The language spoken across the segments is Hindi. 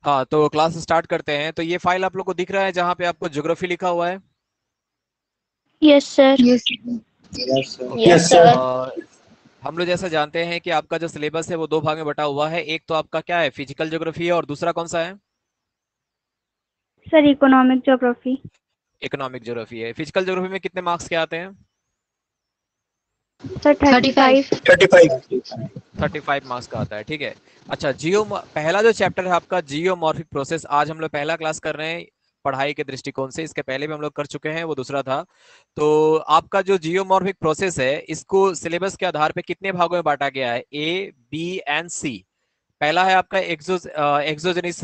हाँ, तो क्लास स्टार्ट करते हैं। तो ये फाइल आप लोग को दिख रहा है जहाँ पे आपको ज्योग्राफी लिखा हुआ है। Yes sir. Yes. Yes sir. Okay. Yes sir. हम लोग जैसा जानते हैं कि आपका जो सिलेबस है वो दो भाग में बटा हुआ है। एक तो आपका क्या है, फिजिकल ज्योग्राफी है, और दूसरा कौन सा है? Sir economic geography. Economic geography है। फिजिकल ज्योग्राफी में कितने मार्क्स के आते हैं? सर 35। 35। 35। 35 मार्क्स का आता है, ठीक है। अच्छा, पहला जो चैप्टर है आपका जियोमॉर्फिक प्रोसेस, आज हम लोग पहला क्लास कर रहे हैं पढ़ाई के दृष्टिकोण से। इसके पहले भी हम लोग कर चुके हैं, वो दूसरा था। तो आपका जो जियोमॉर्फिक प्रोसेस है, इसको सिलेबस के आधार पे कितने भागों में बांटा गया है? ए, बी एंड सी। पहला है आपका एक्सोजेनिस,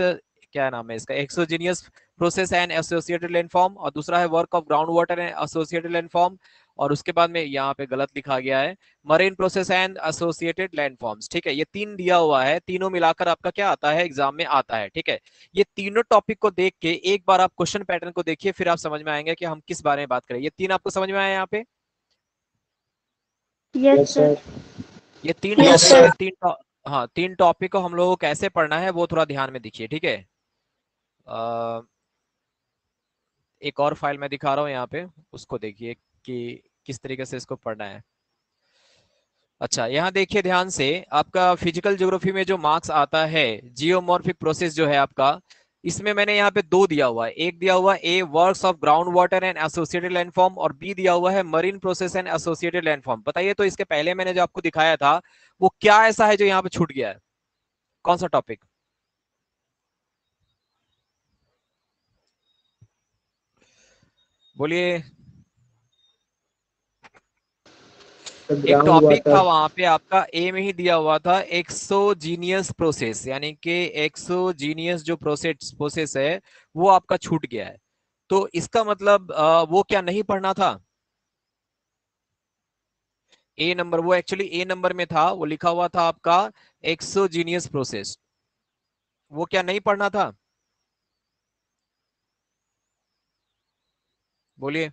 क्या नाम है इसका, exogenous process and associated landform, और दूसरा है work of ground water and associated landform, और उसके बाद में यहाँ पे गलत लिखा गया है, marine process and associated landforms. ठीक है, ये तीन दिया हुआ है, तीनों मिलाकर आपका क्या आता है, एग्जाम में आता है। ठीक है, ये तीनों टॉपिक को देख के एक बार आप क्वेश्चन पैटर्न को देखिए, फिर आप समझ में आएंगे कि हम किस बारे में बात करें। ये तीन आपको समझ में आया यहाँ पे? Yes sir. ये तीन यस टॉपिक सर। है, हाँ, तीन टॉपिक को हम लोग को कैसे पढ़ना है वो थोड़ा ध्यान में देखिए, ठीक है। अ, एक और फाइल मैं दिखा रहा हूँ यहाँ पे, उसको देखिए कि किस तरीके से इसको पढ़ना है। अच्छा, यहाँ देखिए ध्यान से, आपका फिजिकल ज्योग्राफी में जो मार्क्स आता है, जियोमॉर्फिक प्रोसेस जो है आपका, इसमें मैंने यहाँ पे दो दिया हुआ है। एक दिया हुआ है A, works of ground water and associated landform, और बी दिया हुआ है marine process and associated landform. बताइए, तो इसके पहले मैंने जो आपको दिखाया था, वो क्या ऐसा है जो यहाँ पे छूट गया है? कौन सा टॉपिक? बोलिए। एक ग्राउंड टॉपिक था वाटर। वहां पे आपका ए में ही दिया हुआ था, एक्सोजीनियस प्रोसेस, यानी कि एक्सोजीनियस जो प्रोसेस है वो आपका छूट गया है। तो इसका मतलब वो क्या नहीं पढ़ना था? ए नंबर, वो एक्चुअली ए नंबर में था, वो लिखा हुआ था आपका एक्सोजीनियस प्रोसेस, वो क्या नहीं पढ़ना था? बोलिए।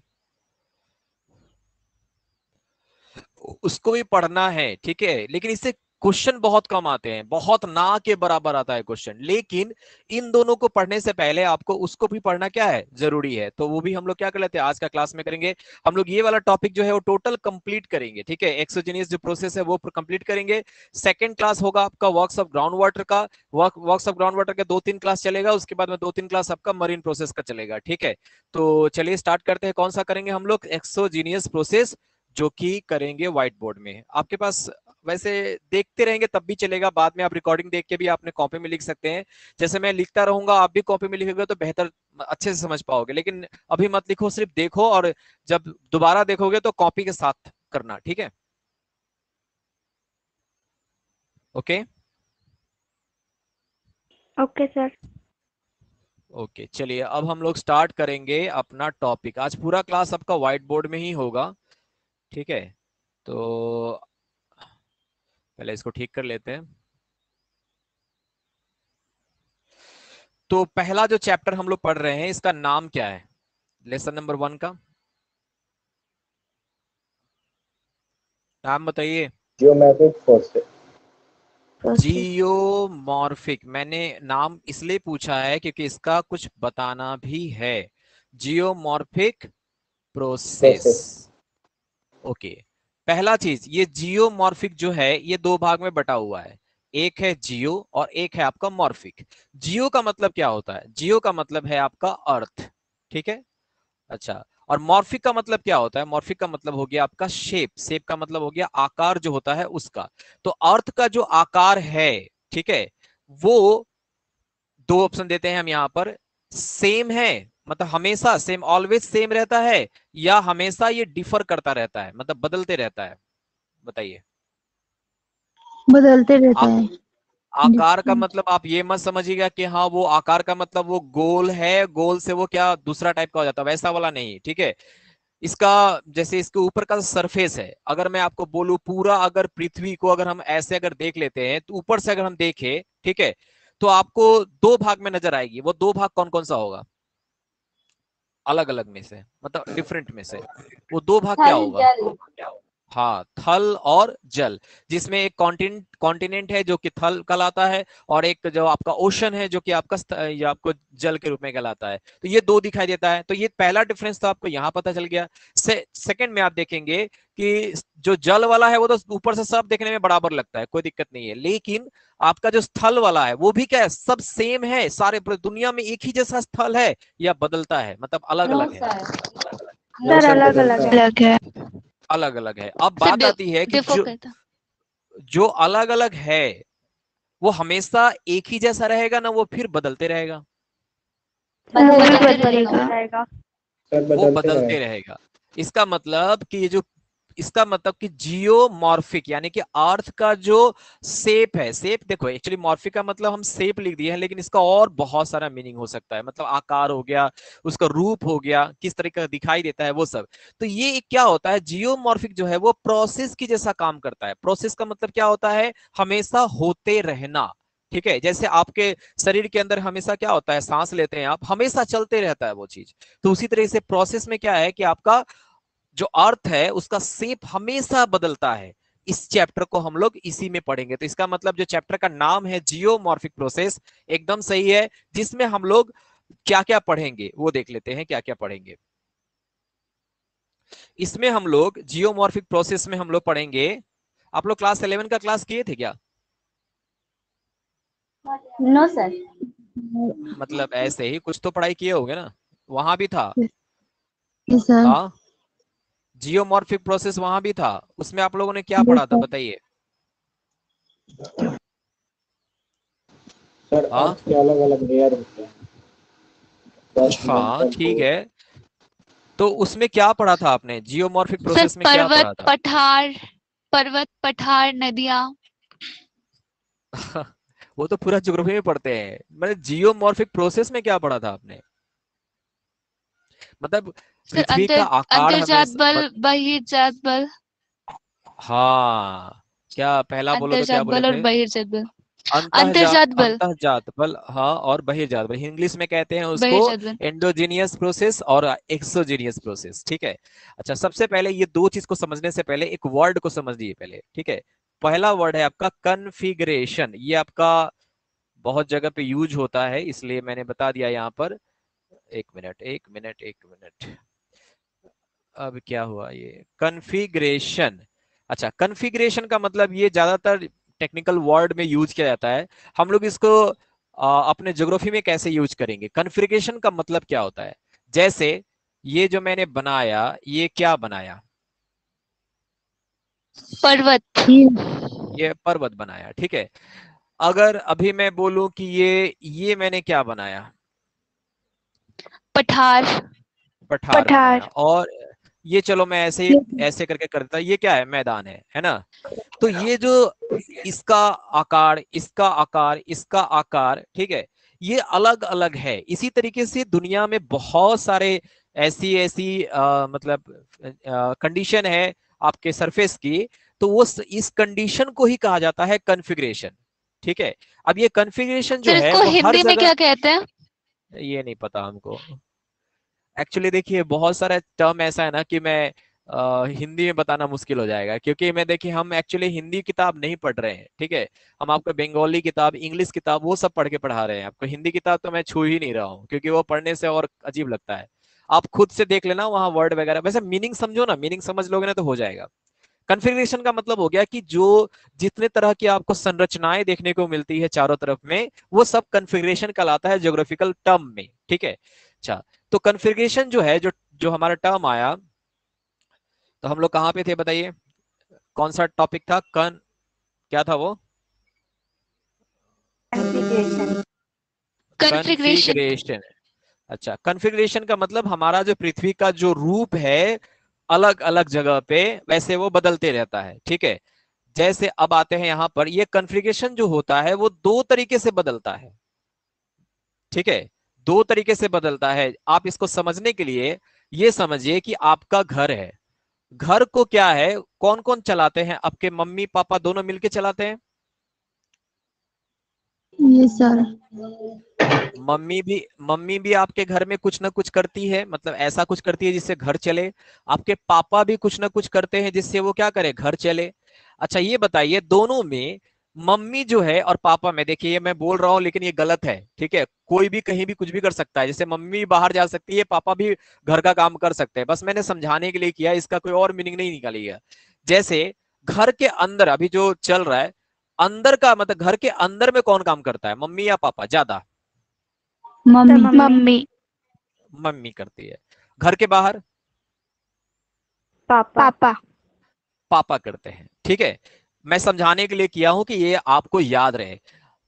उसको भी पढ़ना है, ठीक है, लेकिन इससे क्वेश्चन बहुत कम आते हैं, बहुत ना के बराबर आता है क्वेश्चन। लेकिन इन दोनों को पढ़ने से पहले आपको उसको भी पढ़ना क्या है, जरूरी है। तो वो भी हम लोग क्या कर लेते हैं, आज का क्लास में करेंगे। हम लोग ये वाला टॉपिक जो है वो टोटल कंप्लीट करेंगे, ठीक है। एक्सोजेनियस जो प्रोसेस है वो कंप्लीट करेंगे। सेकंड क्लास होगा आपका वर्क्स ऑफ ग्राउंड वाटर का। वर्क्स ऑफ ग्राउंड वाटर का 2-3 क्लास चलेगा, उसके बाद में 2-3 क्लास आपका मरीन प्रोसेस का चलेगा, ठीक है। तो चलिए स्टार्ट करते हैं। कौन सा करेंगे हम लोग? एक्सोजीनियस प्रोसेस, जो कि करेंगे व्हाइट बोर्ड में। आपके पास वैसे देखते रहेंगे तब भी चलेगा, बाद में आप रिकॉर्डिंग देख के भी आपने कॉपी में लिख सकते हैं। जैसे मैं लिखता रहूंगा, आप भी कॉपी में लिखोगे तो बेहतर, अच्छे से समझ पाओगे। लेकिन अभी मत लिखो, सिर्फ देखो, और जब दोबारा देखोगे तो कॉपी के साथ करना, ठीक है। ओके। Okay sir. ओके, चलिए अब हम लोग स्टार्ट करेंगे अपना टॉपिक। आज पूरा क्लास आपका व्हाइट बोर्ड में ही होगा, ठीक है। तो पहले इसको ठीक कर लेते हैं। तो पहला जो चैप्टर हम लोग पढ़ रहे हैं, इसका नाम क्या है, लेसन नंबर 1 का नाम बताइए। Geometric forces. प्रोसेस। जियोमॉर्फिक, मैंने नाम इसलिए पूछा है क्योंकि इसका कुछ बताना भी है। Geomorphic process. प्रोसेस। ओके। पहला चीज, ये जियोमॉर्फिक जो है ये दो भाग में बटा हुआ है। एक है जियो और एक है आपका मॉर्फिक। जियो का मतलब क्या होता है? जियो का मतलब है आपका अर्थ, ठीक है। अच्छा, और मॉर्फिक का मतलब क्या होता है? मॉर्फिक का मतलब हो गया आपका शेप। शेप का मतलब हो गया आकार जो होता है उसका। तो अर्थ का जो आकार है, ठीक है, वो दो ऑप्शन देते हैं हम यहाँ पर। सेम है, मतलब हमेशा सेम, ऑलवेज सेम रहता है, या हमेशा ये डिफर करता रहता है, मतलब बदलते रहता है? बताइए। बदलते रहता आ, है। आकार का डिफरेंट। मतलब आप ये मत समझिएगा कि हाँ वो आकार का मतलब वो गोल है, गोल से वो क्या दूसरा टाइप का हो जाता है, वैसा वाला नहीं, ठीक है। इसका, जैसे इसके ऊपर का सरफेस है, अगर मैं आपको बोलूं पूरा, अगर पृथ्वी को अगर हम ऐसे अगर देख लेते हैं, तो ऊपर से अगर हम देखें, ठीक है, तो आपको दो भाग में नजर आएगी। वो दो भाग कौन कौन सा होगा? अलग अलग में से, मतलब डिफरेंट में से, वो दो भाग क्या हल होगा? जल। हाँ, थल और जल, जिसमें एक कॉन्टिनेंट है जो कि थल कहलाता है, और एक जो आपका ओशन है जो कि आपका या आपको जल के रूप में कहलाता है। तो ये दो दिखाई देता है। तो ये पहला डिफरेंस तो आपको यहाँ पता चल गया। सेकंड में आप देखेंगे कि जो जल वाला है वो तो ऊपर से सब देखने में बराबर लगता है, कोई दिक्कत नहीं है, लेकिन आपका जो स्थल वाला है वो भी क्या है, सब सेम है, सारे पूरी दुनिया में एक ही जैसा स्थल है, या बदलता है, मतलब अलग नो अलग है? नो सर सर, अलग बदलता अलग है। है। अलग है। अलग अलग है। अब सर बात आती है कि डिफो जो कहता जो अलग अलग है वो हमेशा एक ही जैसा रहेगा ना, वो फिर बदलते रहेगा? सर वो भी बदलते बदलता रहेगा। सर वो बदलते बदलते रहे। रहेगा। इसका मतलब कि ये जो इसका मतलब कि जियोमॉर्फिक यानी कि अर्थ का जो शेप है, शेप देखो, एक्चुअली मॉर्फिक का मतलब हम शेप लिख दिए हैं, लेकिन इसका और बहुत सारा मीनिंग हो सकता है, मतलब आकार हो गया, उसका रूप हो गया, किस तरीके का दिखाई देता है, वो सब। तो ये क्या होता है, जियोमॉर्फिक जो है वो प्रोसेस की जैसा काम करता है। प्रोसेस का मतलब क्या होता है, हमेशा होते रहना। ठीक है, जैसे आपके शरीर के अंदर हमेशा क्या होता है, सांस लेते हैं आप, हमेशा चलते रहता है वो चीज। तो उसी तरह से प्रोसेस में क्या है कि आपका जो अर्थ है उसका शेप हमेशा बदलता है। इस चैप्टर को हम लोग इसी में पढ़ेंगे। तो इसका मतलब जो चैप्टर का नाम है जियोमॉर्फिक प्रोसेस, एकदम सही है, जिसमें हम लोग क्या क्या पढ़ेंगे वो देख लेते हैं, क्या क्या पढ़ेंगे। इसमें हम लोग जियोमॉर्फिक प्रोसेस में हम लोग पढ़ेंगे। आप लोग क्लास 11 का क्लास किए थे क्या? No sir. मतलब ऐसे ही कुछ तो पढ़ाई किए होगे ना, वहां भी था। सर हाँ, जियोमॉर्फिक प्रोसेस वहां भी था, उसमें आप लोगों ने क्या पढ़ा था बताइए? सर हाँ अर्थ के अलग अलग लेयर होते हैं, फर्स्ट हाँ, मेंटल ठीक फोर्स। है। तो उसमें क्या पढ़ा था आपने, जियोमॉर्फिक सर प्रोसेस में क्या पर्वत पढ़ा था? पठार, पर्वत पठार नदियां। वो तो पूरा ज्योग्राफी में पढ़ते हैं, मतलब जियोमॉर्फिक प्रोसेस में क्या पढ़ा था आपने? मतलब सर पृथ्वी का आकार अंतर्जात हमें बल, बहिर्जात बल। हाँ, क्या पहला बोलो तो क्या अंतर्जात बोले बल और थे? बहिर्जात बल। अंतःजात, अंतर्जात बल, अंतःजात बल, हाँ, और बहिर्जात बल, इंग्लिश में कहते हैं उसको बहिर्जात बल। एंडोजीनियस प्रोसेस और एक्सोजीनियस प्रोसेस। ठीक है। अच्छा, सबसे पहले ये दो चीज को समझने से पहले एक वर्ड को समझिए पहले, ठीक है। पहला वर्ड है आपका कन्फिगरेशन। ये आपका बहुत जगह पे यूज होता है, इसलिए मैंने बता दिया यहाँ पर। एक मिनट, एक मिनट, एक मिनट। अब क्या हुआ, ये कन्फिगरेशन। अच्छा, कन्फिगरेशन का मतलब ये ज्यादातर टेक्निकल वर्ड में यूज किया जाता है। हम लोग इसको अपने ज्योग्राफी में कैसे यूज करेंगे? कन्फिगरेशन का मतलब क्या होता है, जैसे ये जो मैंने बनाया, ये क्या बनाया? पर्वत। ये पर्वत बनाया, ठीक है। अगर अभी मैं बोलूं कि ये मैंने क्या बनाया? पठार। पठार बनाया। पठार। और ये चलो मैं ऐसे करके कर देता, ये क्या है, मैदान है ना। तो ये जो इसका आकार, इसका आकार, इसका आकार, ठीक है, ये अलग अलग है। इसी तरीके से दुनिया में बहुत सारे ऐसी ऐसी मतलब कंडीशन है आपके सरफेस की, तो वो इस कंडीशन को ही कहा जाता है कन्फिग्रेशन। ठीक है। अब ये कन्फिग्रेशन जो सर है इसको वो हर हिंदी में जगह, क्या कहते हैं? ये नहीं पता हमको। एक्चुअली देखिए, बहुत सारा टर्म ऐसा है ना कि मैं हिंदी में बताना मुश्किल हो जाएगा, क्योंकि मैं देखिए हम एक्चुअली हिंदी किताब नहीं पढ़ रहे हैं, ठीक है। हम आपको बंगाली किताब, इंग्लिश किताब, वो सब पढ़ के पढ़ा रहे हैं आपको। हिंदी किताब तो मैं छू ही नहीं रहा हूँ, क्योंकि वो पढ़ने से और अजीब लगता है। आप खुद से देख लेना वहां वर्ड वगैरह, वैसे मीनिंग समझो ना, मीनिंग समझ लोगे ना तो हो जाएगा। कन्फिग्रेशन का मतलब हो गया कि जो जितने तरह की आपको संरचनाएं देखने को मिलती है चारों तरफ में, वो सब कन्फिग्रेशन कहलाता है ज्योग्राफिकल टर्म में, ठीक है। अच्छा, तो कन्फिग्रेशन जो है, जो जो हमारा टर्म आया, तो हम लोग कहाँ पे थे बताइए? कौन सा टॉपिक था? क्या था वो? कन्फिग्रेशन। कन्फिग्रेशन। अच्छा, कन्फिग्रेशन का मतलब हमारा जो पृथ्वी का जो रूप है अलग अलग जगह पे, वैसे वो बदलते रहता है, ठीक है। जैसे अब आते हैं यहां पर, ये कन्फिग्रेशन जो होता है वो दो तरीके से बदलता है, ठीक है। दो तरीके से बदलता है। आप इसको समझने के लिए ये समझिए कि आपका घर है। घर को क्या है, कौन कौन चलाते हैं? आपके मम्मी पापा दोनों मिलके चलाते हैं? Yes sir. मम्मी भी आपके घर में कुछ ना कुछ करती है, मतलब ऐसा कुछ करती है जिससे घर चले। आपके पापा भी कुछ ना कुछ करते हैं जिससे वो क्या करे, घर चले। अच्छा ये बताइए, दोनों में मम्मी जो है और पापा में, देखिए ये मैं बोल रहा हूं लेकिन ये गलत है, ठीक है। कोई भी कहीं भी कुछ भी कर सकता है, जैसे मम्मी बाहर जा सकती है, पापा भी घर का काम कर सकते हैं, बस मैंने समझाने के लिए किया, इसका कोई और मीनिंग नहीं निकालिएगा। जैसे घर के अंदर अभी जो चल रहा है, अंदर का मतलब घर के अंदर में कौन काम करता है, मम्मी या पापा ज्यादा? Mummy mummy. मम्मी करती है। घर के बाहर पापा। पापा। पापा करते हैं, ठीक है। मैं समझाने के लिए किया हूं कि ये आपको याद रहे।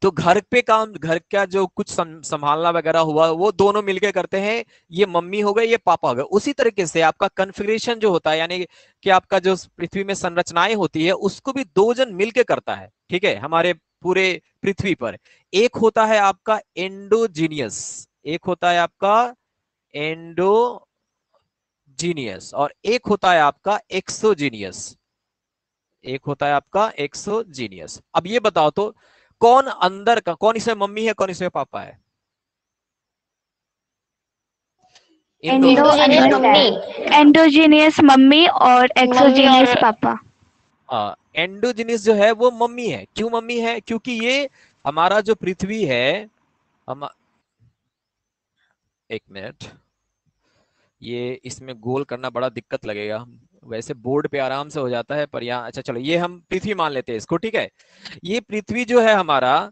तो घर पे काम, घर का जो कुछ संभालना वगैरह हुआ वो दोनों मिलके करते हैं, ये मम्मी हो गए, ये पापा हो गए। उसी तरीके से आपका कन्फिग्रेशन जो होता है, यानी कि आपका जो पृथ्वी में संरचनाएं होती है उसको भी दो जन मिलके करता है, ठीक है, हमारे पूरे पृथ्वी पर। एक होता है आपका एंडोजीनियस, एक होता है आपका एंडोजीनियस, और एक होता है आपका एक्सोजीनियस, एक होता है आपका एक्सोजीनियस। अब ये बताओ तो कौन अंदर का, कौन इसमें मम्मी है, कौन इसमें पापा है? इन दोनों एंडोजीनियस मम्मी। एंडोजीनियस मम्मी और एक्सोजीनियस पापा। एंडोजीनियस जो है वो मम्मी है। क्यों मम्मी है? क्योंकि ये हमारा जो पृथ्वी है, हम, एक मिनट, ये इसमें गोल करना बड़ा दिक्कत लगेगा, वैसे बोर्ड पे आराम से हो जाता है पर यहाँ, अच्छा चलो ये हम पृथ्वी मान लेते हैं इसको, ठीक है। ये पृथ्वी जो है हमारा,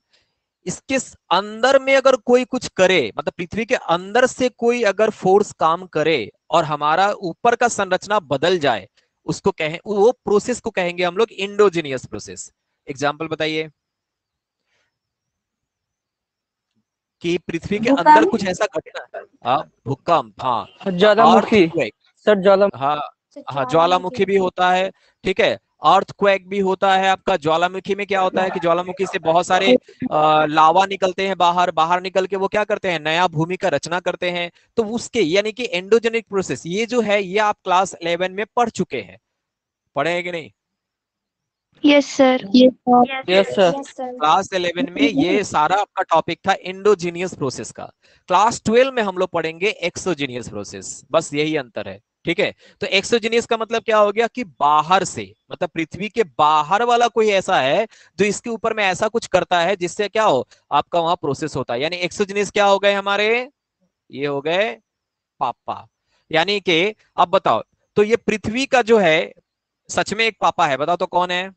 इसके अंदर में अगर कोई कुछ करे, मतलब पृथ्वी के अंदर से कोई अगर फोर्स काम करे और हमारा ऊपर का संरचना बदल जाए, उसको कहें, वो प्रोसेस को कहेंगे हम लोग इंडोजिनियस प्रोसेस। एग्जाम्पल बताइए कि पृथ्वी के अंदर कुछ ऐसा घटे ना। भूकंप, हाँ। ज्वालामुखी। अर्थक्वेक, सर ज्वालामुखी। हाँ हाँ, ज्वालामुखी भी होता है, ठीक है। अर्थक्वेक भी होता है आपका। ज्वालामुखी में क्या होता है कि ज्वालामुखी से बहुत सारे लावा निकलते हैं बाहर, बाहर निकल के वो क्या करते हैं, नया भूमि का रचना करते हैं। तो उसके यानी कि एंडोजेनिक प्रोसेस ये जो है, ये आप क्लास 11 में पढ़ चुके हैं, पढ़े हैं कि नहीं? Yes sir. Yes sir. Class 11 में ये सारा आपका टॉपिक था इंडोजीनियस प्रोसेस का। क्लास 12 में हम लोग पढ़ेंगे एक्सोजीनियस प्रोसेस, बस यही अंतर है, ठीक है। तो एक्सोजीनियस का मतलब क्या हो गया कि बाहर से, मतलब पृथ्वी के बाहर वाला कोई ऐसा है जो इसके ऊपर में ऐसा कुछ करता है जिससे क्या हो, आपका वहां प्रोसेस होता है। यानी एक्सोजीनियस क्या हो गए हमारे, ये हो गए पापा। यानी कि अब बताओ, तो ये पृथ्वी का जो है सच में एक पापा है, बताओ तो कौन है?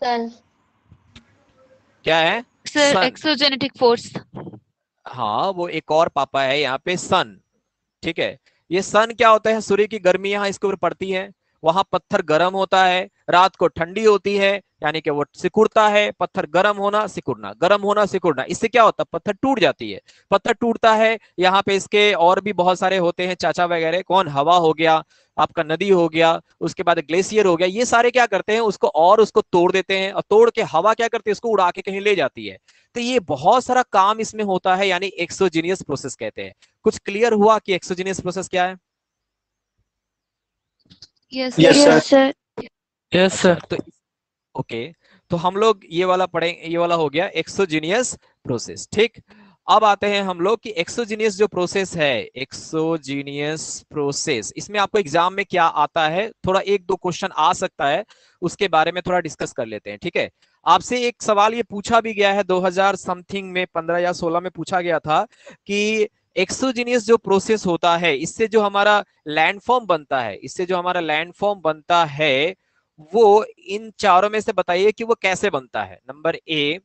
सन। क्या है? Sir sun. Exogenetic force. हाँ वो एक और पापा है यहाँ पे, सन, ठीक है। ये सन क्या होता है, सूर्य की गर्मी यहाँ इसके ऊपर पड़ती है, वहां पत्थर गर्म होता है, रात को ठंडी होती है, यानी कि वो सिकुड़ता है। पत्थर गर्म होना सिकुड़ना, गर्म होना सिकुड़ना, इससे क्या होता है, पत्थर टूट जाती है। पत्थर टूटता है, यहाँ पे इसके और भी बहुत सारे होते हैं चाचा वगैरह, कौन, हवा हो गया, आपका नदी हो गया, उसके बाद ग्लेशियर हो गया, ये सारे क्या करते हैं उसको, और उसको तोड़ देते हैं, और तोड़ के हवा क्या करती है, उसको उड़ा के कहीं ले जाती है। तो ये बहुत सारा काम इसमें होता है, यानी एक्सोजीनियस प्रोसेस कहते हैं। कुछ क्लियर हुआ कि एक्सोजीनियस प्रोसेस क्या है? Yes Yes, sir. Sir. Yes अच्छा सर। तो ओके, तो हम लोग ये वाला पढ़ेंगे, ये वाला हो गया एक्सोजीनियस प्रोसेस, ठीक। अब आते हैं हम लोग कि एक्सोजीनियस जो प्रोसेस है, एक्सोजीनियस प्रोसेस, इसमें आपको एग्जाम में क्या आता है, थोड़ा एक दो क्वेश्चन आ सकता है, उसके बारे में थोड़ा डिस्कस कर लेते हैं, ठीक है। आपसे एक सवाल ये पूछा भी गया है 2000 समथिंग में, 15 या 16 में पूछा गया था कि एक्सोजीनियस जो प्रोसेस होता है, इससे जो हमारा लैंडफॉर्म बनता है, इससे जो हमारा लैंडफॉर्म बनता है, वो इन चारों में से बताइए कि वो कैसे बनता है। Number A,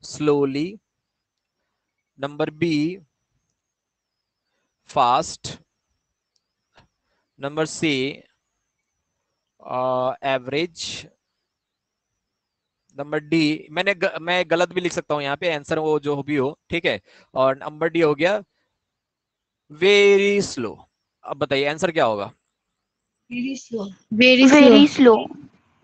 slowly, number B, fast, number C, average, number D, मैं गलत भी लिख सकता हूं यहाँ पे, आंसर वो जो भी हो, ठीक है। और नंबर डी हो गया वेरी स्लो। अब बताइए आंसर क्या होगा? Very slow.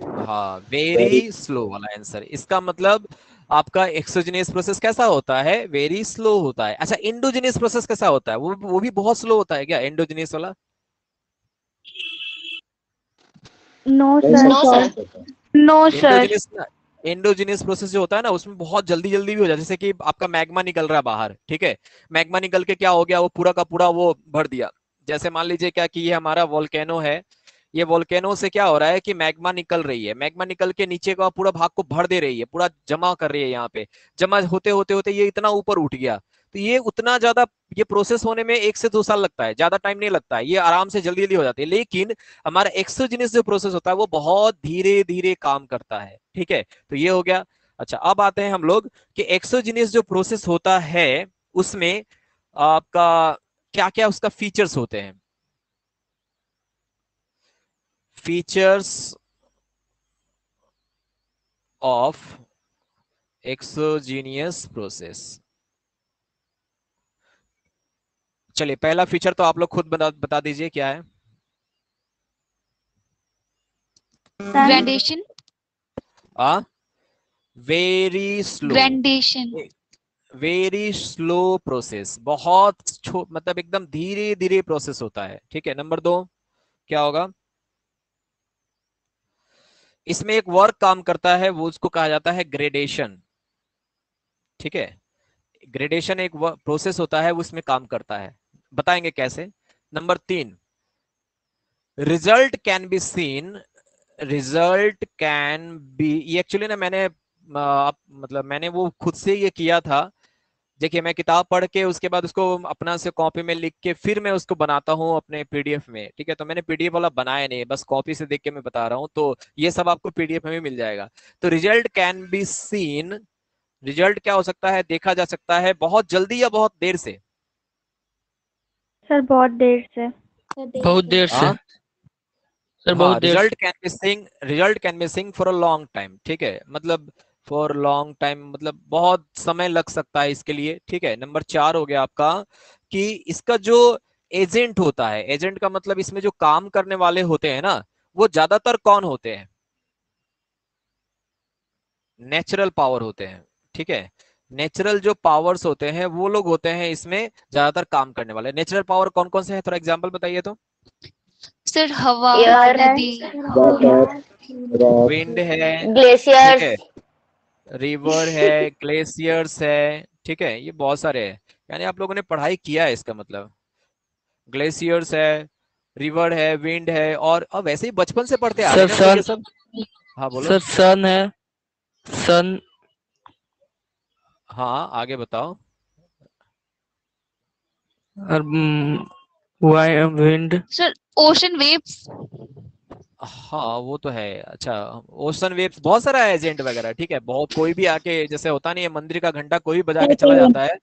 हाँ, वेरी वेरी स्लो वाला आंसर। इसका मतलब आपका एक्सोजीनियस प्रोसेस कैसा होता है, वेरी स्लो होता है। अच्छा इंडोजीनियस प्रोसेस कैसा होता है, वो भी बहुत स्लो होता है क्या, इंडोजीनियस वाला? नो नहीं sir. Sir. No sir. Endogenous ना, एंडोजिनस प्रोसेस जो होता है ना उसमें बहुत जल्दी जल्दी भी हो जाता है। जैसे कि आपका मैग्मा निकल रहा है बाहर, ठीक है, मैग्मा निकल के क्या हो गया, वो पूरा का पूरा वो भर दिया। जैसे मान लीजिए क्या कि ये हमारा वोल्केनो है, ये वोल्केनो से क्या हो रहा है कि मैग्मा निकल रही है, मैग्मा निकल के नीचे का पूरा भाग को भर दे रही है, पूरा जमा कर रही है यहाँ पे। जमा होते होते होते ये इतना ऊपर उठ गया, तो ये उतना ज्यादा, ये प्रोसेस होने में 1 से 2 साल लगता है, ज्यादा टाइम नहीं लगता है, ये आराम से जल्दी जल्दी हो जाती है। लेकिन हमारा एक्सोजिनस जो प्रोसेस होता है वो बहुत धीरे धीरे काम करता है, ठीक है, तो ये हो गया। अच्छा, अब आते हैं हम लोग कि एक्सोजिनस जो प्रोसेस होता है उसमें आपका क्या क्या उसका फीचर्स होते हैं। Features of exogenous process. चलिए, पहला फीचर तो आप लोग खुद बता दीजिए क्या है। Gradation. A very slow, gradation. Very slow process, बहुत मतलब एकदम धीरे धीरे प्रोसेस होता है, ठीक है। नंबर 2 क्या होगा, इसमें एक वर्क काम करता है, वो उसको कहा जाता है ग्रेडेशन, ठीक है। ग्रेडेशन एक प्रोसेस होता है, वो इसमें काम करता है, बताएंगे कैसे। Number 3, result can be seen, result can be, ये एक्चुअली ना मैंने मतलब मैंने वो खुद से ये किया था। देखिए, मैं किताब पढ़ के उसके बाद उसको अपना से कॉपी में लिख के फिर मैं उसको बनाता हूँ अपने पीडीएफ में, ठीक है। तो मैंने पीडीएफ वाला बनाया नहीं, बस कॉपी से देख के मैं बता रहा हूँ, तो ये सब आपको पीडीएफ में भी मिल जाएगा। तो result can be seen, result क्या हो सकता है, देखा जा सकता है बहुत जल्दी या बहुत देर से। सर बहुत देर से। बहुत देर से। हाँ, सर बहुत हाँ, देर से। Result can be sing for a long time, ठीक है, मतलब फॉर लॉन्ग टाइम मतलब बहुत समय लग सकता है इसके लिए, ठीक है। नंबर 4 हो गया आपका कि इसका जो एजेंट होता है, एजेंट का मतलब इसमें जो काम करने वाले होते हैं ना, वो ज्यादातर कौन होते हैं, नेचुरल पावर होते हैं, ठीक है। नेचुरल जो पावर्स होते हैं वो लोग होते हैं इसमें ज्यादातर काम करने वाले। नेचुरल पावर कौन कौन से हैं, थोड़ा एग्जांपल बताइए तो। सर हवा, एयर, नदी। वाटर, रॉक, विंड है, ठीक ग्लेशियर्स। है, रिवर है, ग्लेशियर्स है, ठीक है, ये बहुत सारे हैं। यानी आप लोगों ने पढ़ाई किया है इसका मतलब। ग्लेशियर्स है, रिवर है, विंड है, और अब वैसे ही बचपन से पढ़ते आ रहे सर हैं ना हम लोग सन। ये सब। हाँ बोलो। सर सन है। सन। हाँ, आगे बताओ। और विंड। Sir ocean waves. हाँ, वो तो है। अच्छा, ओशन वेव्स, बहुत सारा एजेंट वगैरह, ठीक है, बहुत, कोई भी आके, जैसे होता नहीं है मंदिर का घंटा कोई भी बजा के चला जाता है,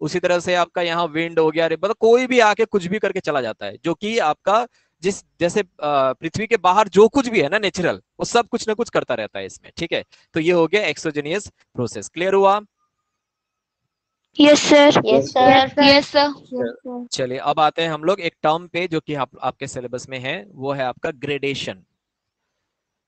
उसी तरह से आपका यहाँ विंड हो गया, मतलब कोई भी आके कुछ भी करके चला जाता है, जो कि आपका जिस जैसे पृथ्वी के बाहर जो कुछ भी है ना नेचुरल, वो सब कुछ ना कुछ करता रहता है इसमें, ठीक है। तो ये हो गया एक्सोजेनियस प्रोसेस, क्लियर हुआ। Yes sir. Yes sir. Yes sir. चलिए, अब आते हैं हम लोग एक टर्म पे जो कि आपके सिलेबस में है, वो है आपका ग्रेडेशन।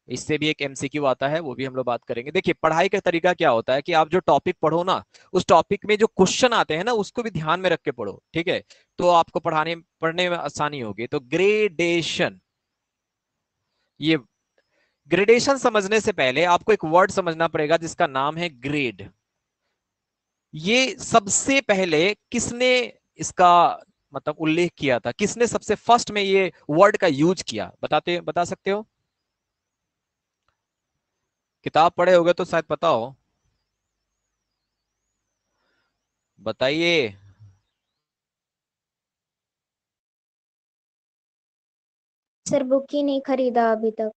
इससे भी एक एमसीक्यू आता है, वो भी हम लोग बात करेंगे। देखिए, पढ़ाई का तरीका क्या होता है कि आप जो टॉपिक पढ़ो ना, उस टॉपिक में जो क्वेश्चन आते हैं ना उसको भी ध्यान में रख के पढ़ो, ठीक है, तो आपको पढ़ने में आसानी होगी। तो ग्रेडेशन, ये ग्रेडेशन समझने से पहले आपको एक वर्ड समझना पड़ेगा जिसका नाम है ग्रेड। ये सबसे पहले किसने इसका मतलब उल्लेख किया था, किसने सबसे फर्स्ट में ये वर्ड का यूज किया, बता सकते हो। किताब पढ़े होगे तो शायद पता हो, बताइए। सर बुक ही नहीं खरीदा अभी तक।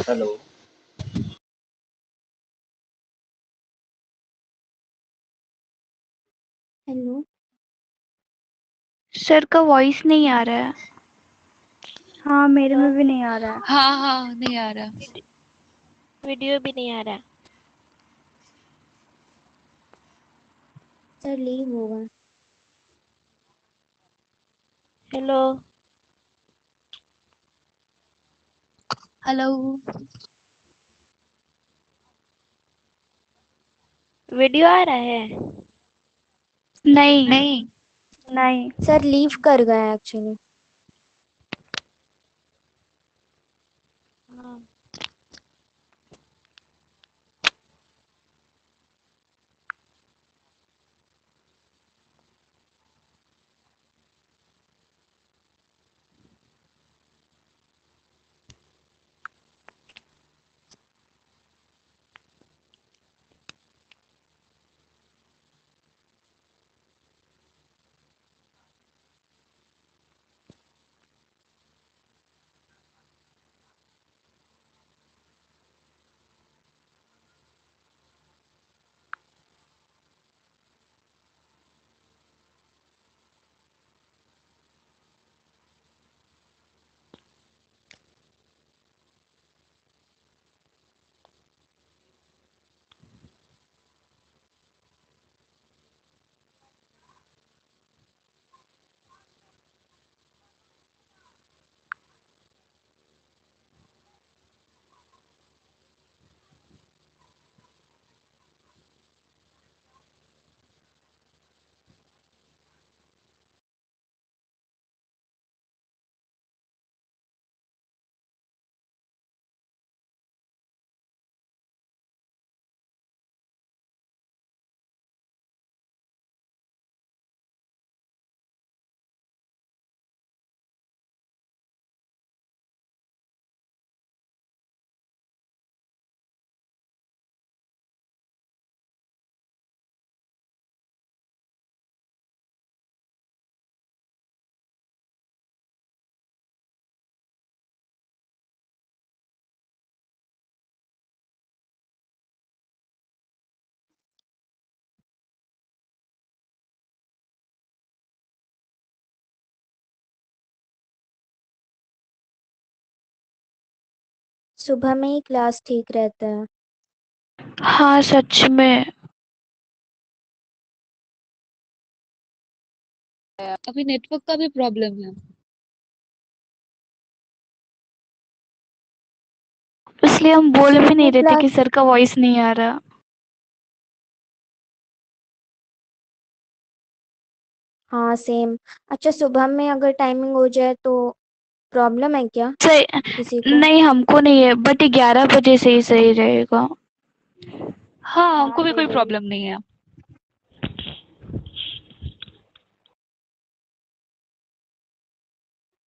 हेलो हेलो सर का वॉइस नहीं आ रहा है। हाँ मेरे में भी नहीं आ रहा है। हाँ हाँ नहीं आ रहा। वीडियो भी नहीं आ रहा। सर लीव होगा। Hello hello. वीडियो आ रहा है? नहीं। नहीं। नहीं सर लीव कर गए एक्चुअली। हाँ। सुबह में ही क्लास ठीक रहता है। हाँ सच में। अभी नेटवर्क का भी प्रॉब्लम है। इसलिए हम बोल भी नहीं वो रहे थे कि क्लास सर का वॉइस नहीं आ रहा। हाँ सेम। अच्छा सुबह में अगर टाइमिंग हो जाए तो प्रॉब्लम है क्या सही। किसी को? नहीं हमको नहीं है, बट 11 बजे से ही सही रहेगा। हाँ हमको भी कोई प्रॉब्लम नहीं है।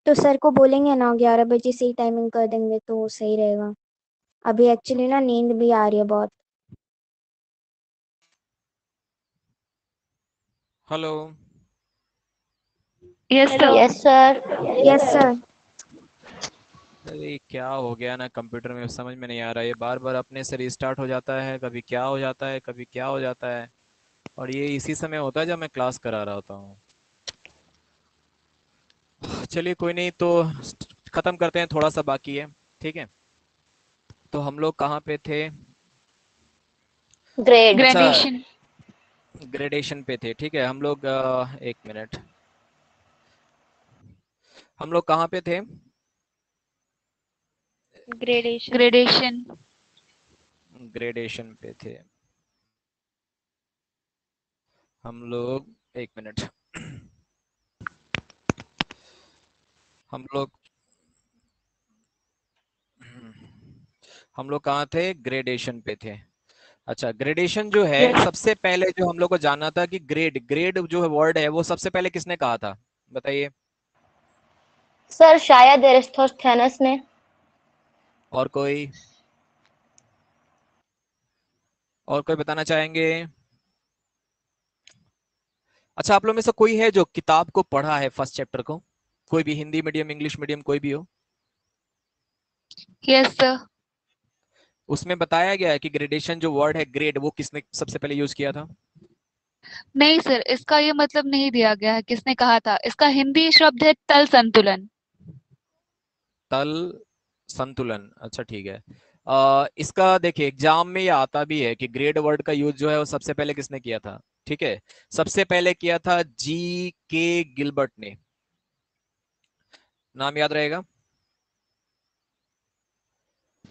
तो सर को बोलेंगे ना 11 बजे से ही टाइमिंग कर देंगे तो सही रहेगा। अभी एक्चुअली ना नींद भी आ रही है बहुत। Hello. Yes hello sir. Yes sir. Yes sir. अरे क्या हो गया ना, कंप्यूटर में समझ में नहीं आ रहा है, ये बार बार अपने से रिस्टार्ट हो जाता है, कभी क्या हो जाता है, कभी क्या हो जाता है। और ये इसी समय होता है जब मैं क्लास करा रहा होता हूँ। चलिए कोई नहीं, तो खत्म करते हैं, थोड़ा सा बाकी है। ठीक है, तो हम लोग कहाँ पे थे? ग्रेड। अच्छा, ग्रेजुएशन। ग्रेडेशन पे थे। ठीक है, हम लोग एक मिनट, हम लोग कहाँ पे थे? ग्रेडेशन। ग्रेजुएशन। ग्रेडेशन पे थे हम लोग। एक मिनट, हम लोग हम लोग कहाँ थे? ग्रेडेशन पे थे। अच्छा, ग्रेडेशन जो है, सबसे पहले जो हम लोग को जानना था कि ग्रेड ग्रेड जो है वर्ड है, वो सबसे पहले किसने कहा था, बताइए। सर शायद एरिस्थोस्थेनस ने। और कोई? और कोई बताना चाहेंगे? अच्छा, आप लोग में से कोई है जो किताब को पढ़ा है, फर्स्ट चैप्टर को? कोई भी, हिंदी मीडियम, इंग्लिश मीडियम, कोई भी हो? Yes sir. उसमें बताया गया है कि ग्रेडेशन जो वर्ड है ग्रेड, वो किसने सबसे पहले यूज किया था? नहीं सर, इसका ये मतलब नहीं दिया गया है किसने कहा था। इसका हिंदी शब्द है तल संतुलन। तल संतुलन, अच्छा ठीक है। इसका देखिए एग्जाम में ये आता भी है कि ग्रेड वर्ड का यूज जो है वो सबसे पहले किसने किया था, ठीक है? सबसे पहले किया था जी के गिलबर्ट ने। नाम याद रहेगा?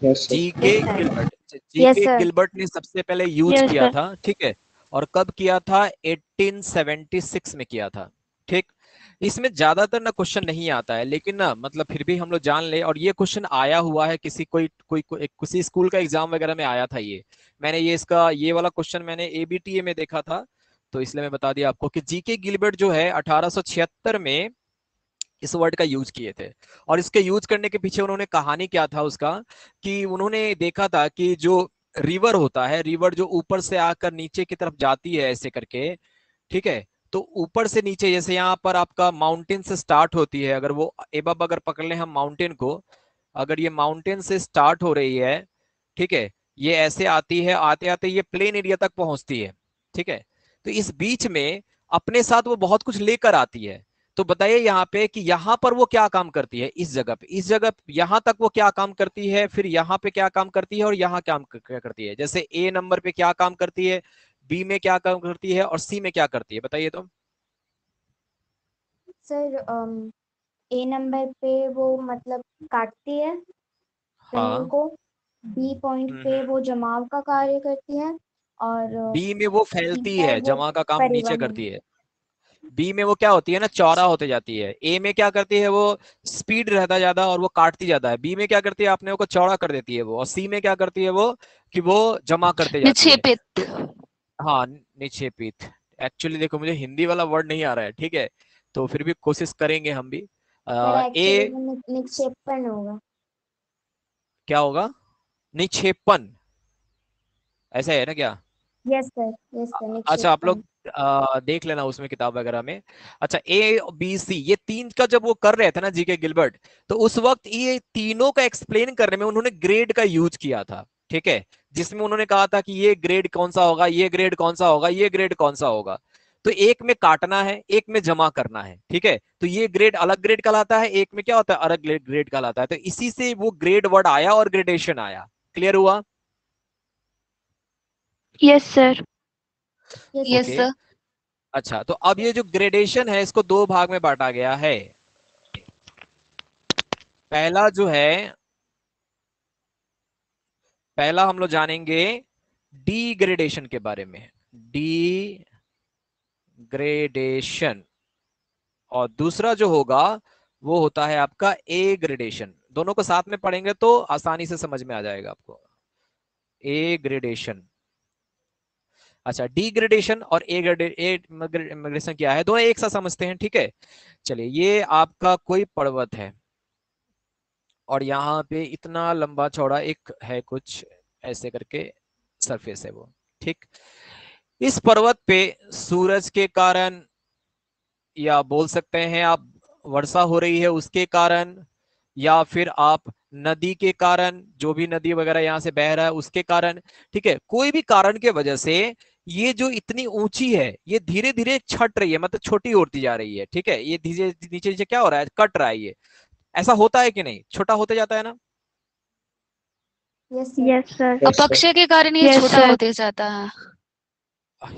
Yes, sir. जी के Yes, sir. गिलबर्ट। जी Yes, के sir. गिलबर्ट ने सबसे पहले यूज Yes, किया sir. था, ठीक है? और कब किया था? 1876 में किया था, ठीक। इसमें ज्यादातर ना क्वेश्चन नहीं आता है, लेकिन ना मतलब फिर भी हम लोग जान ले। और ये क्वेश्चन आया हुआ है किसी किसी स्कूल का एग्जाम वगैरह में आया था ये। मैंने ये वाला क्वेश्चन मैंने एबीटीए में देखा था, तो इसलिए मैं बता दिया आपको कि जीके गिलबर्ट जो है 1876 में इस वर्ड का यूज किए थे। और इसके यूज करने के पीछे उन्होंने कहानी क्या था उसका, कि उन्होंने देखा था कि जो रिवर होता है, रिवर जो ऊपर से आकर नीचे की तरफ जाती है ऐसे करके, ठीक है? तो ऊपर से नीचे, जैसे यहाँ पर आपका माउंटेन से स्टार्ट होती है, अगर वो एबब अगर पकड़ लें हम माउंटेन को, अगर ये माउंटेन से स्टार्ट हो रही है, ठीक है, ये ऐसे आती है, आते आते ये प्लेन एरिया तक पहुंचती है, ठीक है? तो इस बीच में अपने साथ वो बहुत कुछ लेकर आती है। तो बताइए यहाँ पे कि यहाँ पर वो क्या काम करती है, इस जगह पे, इस जगह यहाँ तक वो क्या काम करती है, फिर यहाँ पे क्या काम करती है, और यहाँ क्या करती है। जैसे ए नंबर पे क्या काम करती है, बी में क्या काम करती है, और सी में क्या करती है, बताइए तो। सर ए नंबर पे वो मतलब काटती है जमीन हाँ। को। बी पॉइंट पे वो जमाव का कार्य करती है, और बी में वो सी फैलती पर है, वो जमा का काम नीचे परिवहन। करती है। बी में वो क्या होती है ना, चौड़ा होते जाती है। ए में क्या करती है, वो स्पीड रहता ज्यादा और वो काटती ज्यादा है। बी में क्या करती है, अपने को चौड़ा कर देती है वो। और सी में क्या करती है वो, कि वो जमा करते जाती है। निक्षेपित। तो हाँ, निक्षेपित। एक्चुअली देखो मुझे हिंदी वाला वर्ड नहीं आ रहा है, ठीक है, तो फिर भी कोशिश करेंगे हम भी। सर एक्चुअली ए में निक्षेपण होगा। क्या होगा? निक्षेपण, ऐसा है ना क्या? यस सर, यस सर, अच्छा, आप लोग निक्षेपण। देख लेना उसमें किताब वगैरह में। अच्छा, ए बी सी ये तीन का जब वो कर रहे थे ना जीके गिलबर्ट, तो उस वक्त ये तीनों का एक्सप्लेन करने में उन्होंने ग्रेड का यूज किया था, ठीक है? जिसमें उन्होंने कहा था कि ये ग्रेड कौन सा होगा, ये ग्रेड कौन सा होगा, ये ग्रेड कौन सा होगा। तो एक में काटना है, एक में जमा करना है, ठीक है? तो ये ग्रेड अलग ग्रेड कहलाता है, एक में क्या होता है, अलग ग्रेड कहलाता है। तो इसी से वो ग्रेड वर्ड आया और ग्रेडेशन आया। क्लियर हुआ? Yes, sir. Yes okay. Sir. अच्छा, तो अब ये जो ग्रेडेशन है इसको दो भाग में बांटा गया है। पहला जो है, पहला हम लोग जानेंगे डीग्रेडेशन के बारे में, डीग्रेडेशन। और दूसरा जो होगा वो होता है आपका ए ग्रेडेशन। दोनों को साथ में पढ़ेंगे तो आसानी से समझ में आ जाएगा आपको। ए ग्रेडेशन, अच्छा डिग्रेडेशन और ए ग्रेडेशन क्या है, दोनों एक साथ समझते हैं, ठीक है? चलिए, ये आपका कोई पर्वत है और यहाँ पे इतना लंबा चौड़ा एक है कुछ ऐसे करके सरफेस है वो, ठीक। इस पर्वत पे सूरज के कारण, या बोल सकते हैं आप वर्षा हो रही है उसके कारण, या फिर आप नदी के कारण, जो भी नदी वगैरह यहाँ से बह रहा है उसके कारण, ठीक है, कोई भी कारण के वजह से ये जो इतनी ऊंची है ये धीरे धीरे छट रही है, मतलब छोटी होती जा रही है, ठीक है? ये धीरे नीचे नीचे क्या हो रहा है, कट रहा है ये। ऐसा होता है कि नहीं, छोटा होते जाता है ना? Yes sir. Yes, sir. Yes, sir. अपक्षय के कारण ये Yes, छोटा sir. होते जाता है।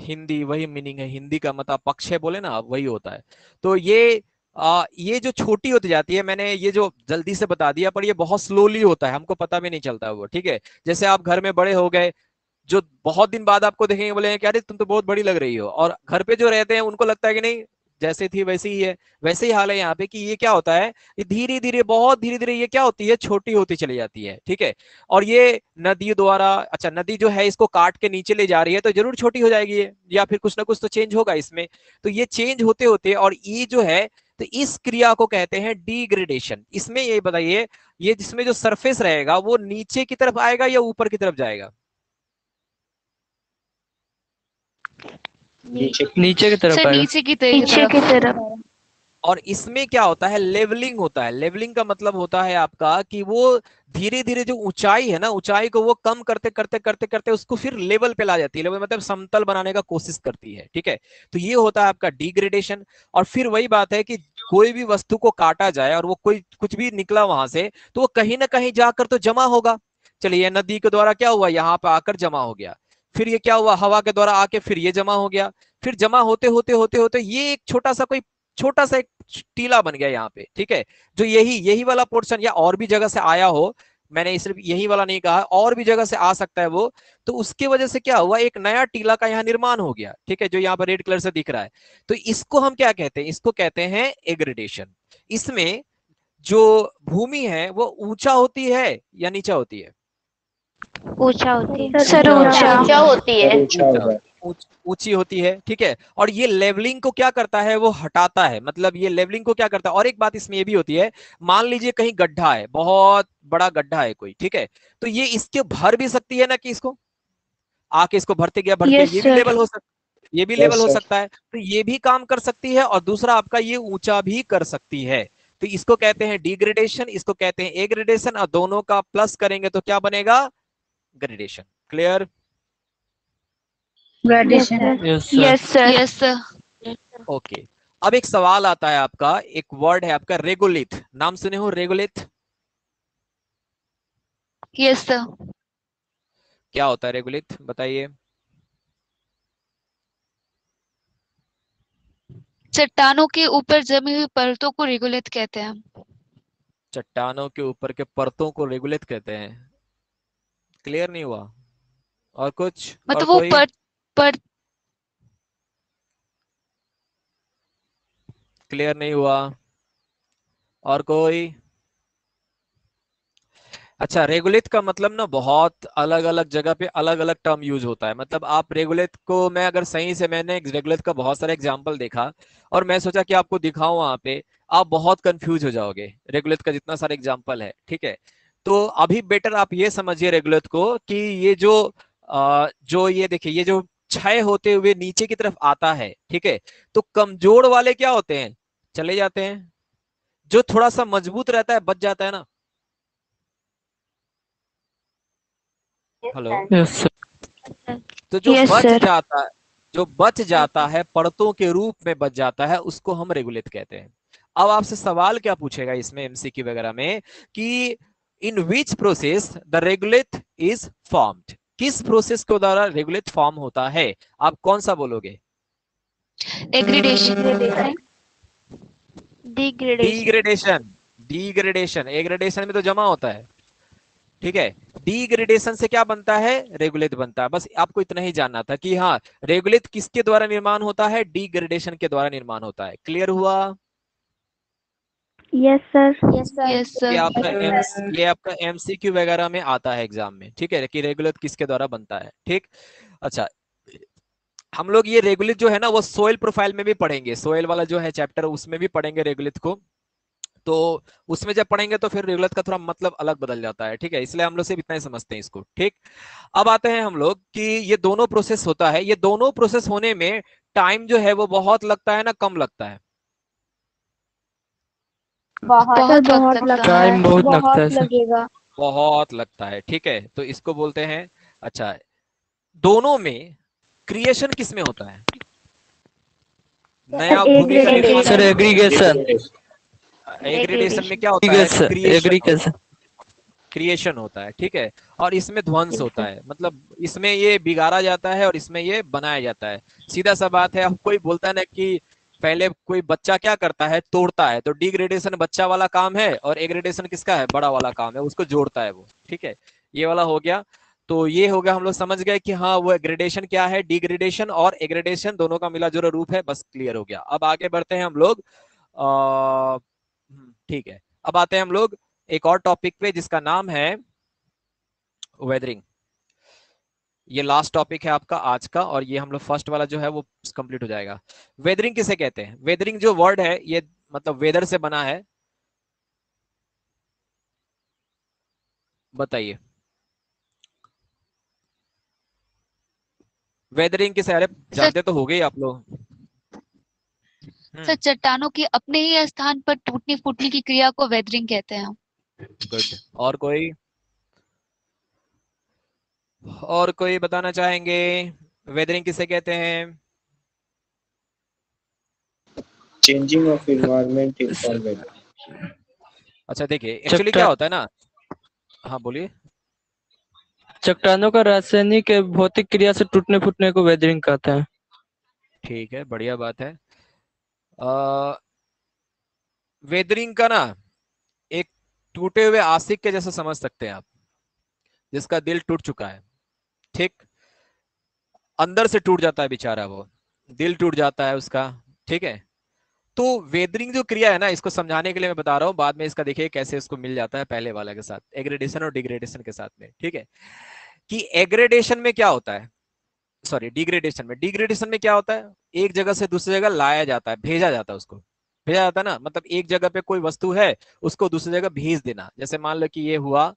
हिंदी वही मीनिंग है, हिंदी का मतलब पक्ष है बोले ना, वही होता है। तो ये जो छोटी होती जाती है, मैंने ये जो जल्दी से बता दिया, पर ये बहुत स्लोली होता है, हमको पता भी नहीं चलता वो, ठीक है? जैसे आप घर में बड़े हो गए, जो बहुत दिन बाद आपको देखेंगे बोले कि अरे तुम तो बहुत बड़ी लग रही हो, और घर पे जो रहते हैं उनको लगता है कि नहीं जैसे थी वैसे ही है। वैसे ही हाल है यहाँ पे कि ये क्या होता है, ये धीरे धीरे, बहुत धीरे धीरे ये क्या होती है, छोटी होती चली जाती है, ठीक है? और ये नदी द्वारा, अच्छा नदी जो है इसको काट के नीचे ले जा रही है तो जरूर छोटी हो जाएगी ये, या फिर कुछ ना कुछ तो चेंज होगा इसमें। तो ये चेंज होते होते, और ये जो है, तो इस क्रिया को कहते हैं डिग्रेडेशन। इसमें ये बताइए, ये जिसमें जो सरफेस रहेगा वो नीचे की तरफ आएगा या ऊपर की तरफ जाएगा? नीचे नीचे की तरफ सर आएगा। नीचे की नीचे की तरफ। तरफ। और इसमें क्या होता है, लेवलिंग होता है। लेवलिंग का मतलब होता है आपका कि वो धीरे धीरे जो ऊंचाई है ना, ऊंचाई को वो कम करते करते करते करते उसको फिर लेवल पे ला जाती है। लेवल मतलब समतल बनाने का कोशिश करती है, ठीक है। तो ये होता है आपका डिग्रेडेशन। और फिर वही बात है कि कोई भी वस्तु को काटा जाए और वो कोई कुछ भी निकला वहां से, तो वो कहीं ना कहीं जाकर तो जमा होगा। चलिए, नदी के द्वारा क्या हुआ, यहाँ पे आकर जमा हो गया। फिर ये क्या हुआ, हवा के द्वारा आके फिर ये जमा हो गया। फिर जमा होते होते होते होते ये एक छोटा सा एक टीला बन गया यहाँ पे, ठीक है। जो यही वाला पोर्शन या और भी जगह से आया हो, मैंने सिर्फ यही वाला नहीं कहा, और भी जगह से आ सकता है वो, तो उसकी वजह से क्या हुआ, एक नया टीला का यहाँ निर्माण हो गया, ठीक है, जो यहाँ पर रेड कलर से दिख रहा है। तो इसको हम क्या कहते हैं, इसको कहते हैं एग्रेडेशन। इसमें जो भूमि है वो ऊंचा होती है या नीचा होती है? ऊंचा होती है सर ऊंचा। ऊंचा होती है ऊंचा होगा। ऊंची होती है, ठीक है। और ये लेवलिंग को क्या करता है, वो हटाता है, मतलब ये लेवलिंग को क्या करता है। और एक बात इसमें ये भी होती है, मान लीजिए कहीं गड्ढा है, बहुत बड़ा गड्ढा है कोई, ठीक है, तो ये इसके भर भी सकती है ना, कि इसको आके इसको भरते गया भरते, Yes, ये भी sir. लेवल हो सकता है, ये भी लेवल हो sir. सकता है। तो ये भी काम कर सकती है, और दूसरा आपका ये ऊंचा भी कर सकती है। तो इसको कहते हैं डिग्रेडेशन, इसको कहते हैं एग्रेडेशन, और दोनों का प्लस करेंगे तो क्या बनेगा, gradation. Clear? Gradation. Yes sir. Yes sir. Yes sir. Okay. अब एक सवाल आता है आपका, एक वर्ड है आपका रेगोलिथ, नाम सुने हो रेगोलिथ? Yes sir. क्या होता है रेगोलिथ, बताइए। चट्टानों के ऊपर जमी हुई परतों को रेगुलेट कहते हैं। चट्टानों के ऊपर के परतों को रेगुलेट कहते हैं। क्लियर नहीं हुआ? और कुछ? और मतलब वो कोई? पर क्लियर नहीं हुआ? और कोई? अच्छा, रेगुलेट का मतलब ना बहुत अलग अलग जगह पे अलग अलग टर्म यूज होता है। मतलब आप रेगुलेट को, मैं अगर सही से, मैंने रेगुलेट का बहुत सारा एग्जांपल देखा और मैं सोचा कि आपको दिखाऊं वहां पे, आप बहुत कंफ्यूज हो जाओगे। रेगुलेट का जितना सारा एग्जांपल है, ठीक है। तो अभी बेटर आप ये समझिए रेगुलेट को कि ये जो ये देखिए, ये जो क्षय होते हुए नीचे की तरफ आता है, ठीक है, तो कमजोर वाले क्या होते हैं, चले जाते हैं। जो थोड़ा सा मजबूत रहता है बच जाता है ना। हेलो? Yes sir. तो जो Yes, बच sir. जाता है, जो बच जाता है परतों के रूप में बच जाता है, उसको हम रेगुलेट कहते हैं। अब आपसे सवाल क्या पूछेगा इसमें एमसीक्यू वगैरह में कि in which process the regolith is formed, किस प्रोसेस के द्वारा रेगुलेट फॉर्म होता है, आप कौन सा बोलोगे? एग्रीडेशन। डिग्रेडेशन। डिग्रेडेशन, एग्रेडेशन में तो जमा होता है, ठीक है। डिग्रेडेशन से क्या बनता है, रेगुलेट बनता है। बस आपको इतना ही जानना था कि हाँ, रेगुलेट किसके द्वारा निर्माण होता है, डिग्रेडेशन के द्वारा निर्माण होता है। क्लियर हुआ? Yes sir. Yes sir yes sir. ये आपका एमसीक्यू वगैरह में आता है एग्जाम में, ठीक है, कि रेगुलेट किसके द्वारा बनता है, ठीक। अच्छा, हम लोग ये रेगुलेट जो है ना, वो सोइल प्रोफाइल में भी पढ़ेंगे, सोइल वाला जो है चैप्टर, उसमें भी पढ़ेंगे रेगुलेट को। तो उसमें जब पढ़ेंगे तो फिर रेगुलेट का थोड़ा मतलब अलग बदल जाता है, ठीक है, इसलिए हम लोग सिर्फ इतना ही समझते हैं इसको, ठीक। अब आते हैं हम लोग कि ये दोनों प्रोसेस होता है, ये दोनों प्रोसेस होने में टाइम जो है वो बहुत लगता है ना, कम लगता है? बहुत बहुत बहुत वक्त लगता लगता है। टाइम बहुत लगता है सर। लगेगा। बहुत लगता है, ठीक है, तो इसको बोलते हैं। अच्छा, दोनों में क्रिएशन किस में होता है, नया भूमि का निर्माण? Sir aggregation. एग्रीडेशन में क्या होता है, क्रिएशन, एग्रीगेशन। क्रिएशन होता है, ठीक है। और इसमें ध्वंस होता है, मतलब इसमें ये बिगाड़ा जाता है और इसमें ये बनाया जाता है। सीधा सा बात है, अब कोई बोलता है ना कि पहले कोई बच्चा क्या करता है, तोड़ता है, तो डिग्रेडेशन बच्चा वाला काम है और एग्रेडेशन किसका है, बड़ा वाला काम है, उसको जोड़ता है वो, ठीक है। ये वाला हो गया। तो ये हो गया, हम लोग समझ गए कि हाँ, वो ग्रेडेशन क्या है, डिग्रेडेशन और एग्रेडेशन दोनों का मिला जुला रूप है, बस क्लियर हो गया। अब आगे बढ़ते हैं हम लोग, ठीक है। अब आते हैं हम लोग एक और टॉपिक पे जिसका नाम है वेदरिंग। ये लास्ट टॉपिक है आपका आज का, और ये हम लोग फर्स्ट वाला जो है वो कंप्लीट हो जाएगा। वेदरिंग किसे कहते हैं? वेदरिंग जो वर्ड है ये मतलब वेदर से बना है, बताइए वेदरिंग किसे, अरे जानते तो हो गए आप लोग। सर चट्टानों की अपने ही स्थान पर टूटने फूटने की क्रिया को वेदरिंग कहते हैं। गुड। और कोई? और कोई बताना चाहेंगे वेदरिंग किसे कहते हैं? Changing of environment in for weather. अच्छा देखिए, एक्चुअली क्या होता है ना, हाँ बोलिए। चट्टानों का रासायनिक एवं भौतिक क्रिया से टूटने फूटने को वेदरिंग कहते हैं। ठीक है, बढ़िया बात है। वेदरिंग का ना एक टूटे हुए आशिक के जैसा समझ सकते हैं आप, जिसका दिल टूट चुका है, ठीक, अंदर से टूट जाता है बेचारा, वो दिल टूट जाता है उसका, ठीक है। तो वेदरिंग जो क्रिया है ना, इसको समझाने के लिए मैं बता रहा हूं, बाद में इसका देखिए कैसे इसको मिल जाता है पहले वाला के साथ, एग्रेडेशन और डिग्रेडेशन के साथ में, ठीक है। कि एग्रेडेशन में क्या होता है, सॉरी डिग्रेडेशन में क्या होता है, एक जगह से दूसरी जगह लाया जाता है, भेजा जाता है, उसको भेजा जाता है ना, मतलब एक जगह पे कोई वस्तु है उसको दूसरी जगह भेज देना। जैसे मान लो कि ये हुआ,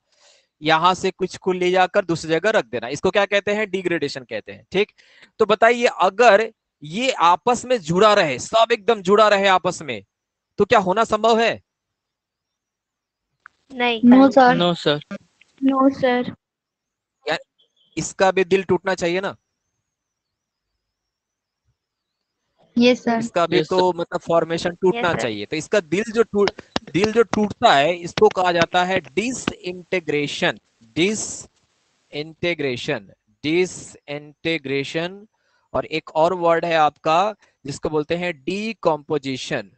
यहां से कुछ को ले जाकर दूसरी जगह रख देना, इसको क्या कहते हैं, डिग्रेडेशन कहते हैं, ठीक। तो बताइए अगर ये आपस में जुड़ा रहे, सब एकदम जुड़ा रहे आपस में, तो क्या होना संभव है? नहीं no sir. No sir. No sir. यार इसका भी दिल टूटना चाहिए ना, यस सर। इसका भी Yes, तो मतलब फॉर्मेशन टूटना Yes, sir. चाहिए। तो इसका दिल जो टूटता है इसको कहा जाता है डिसइंटीग्रेशन। Disintegration disintegration. और एक और वर्ड है आपका जिसको बोलते हैं डीकॉम्पोजिशन।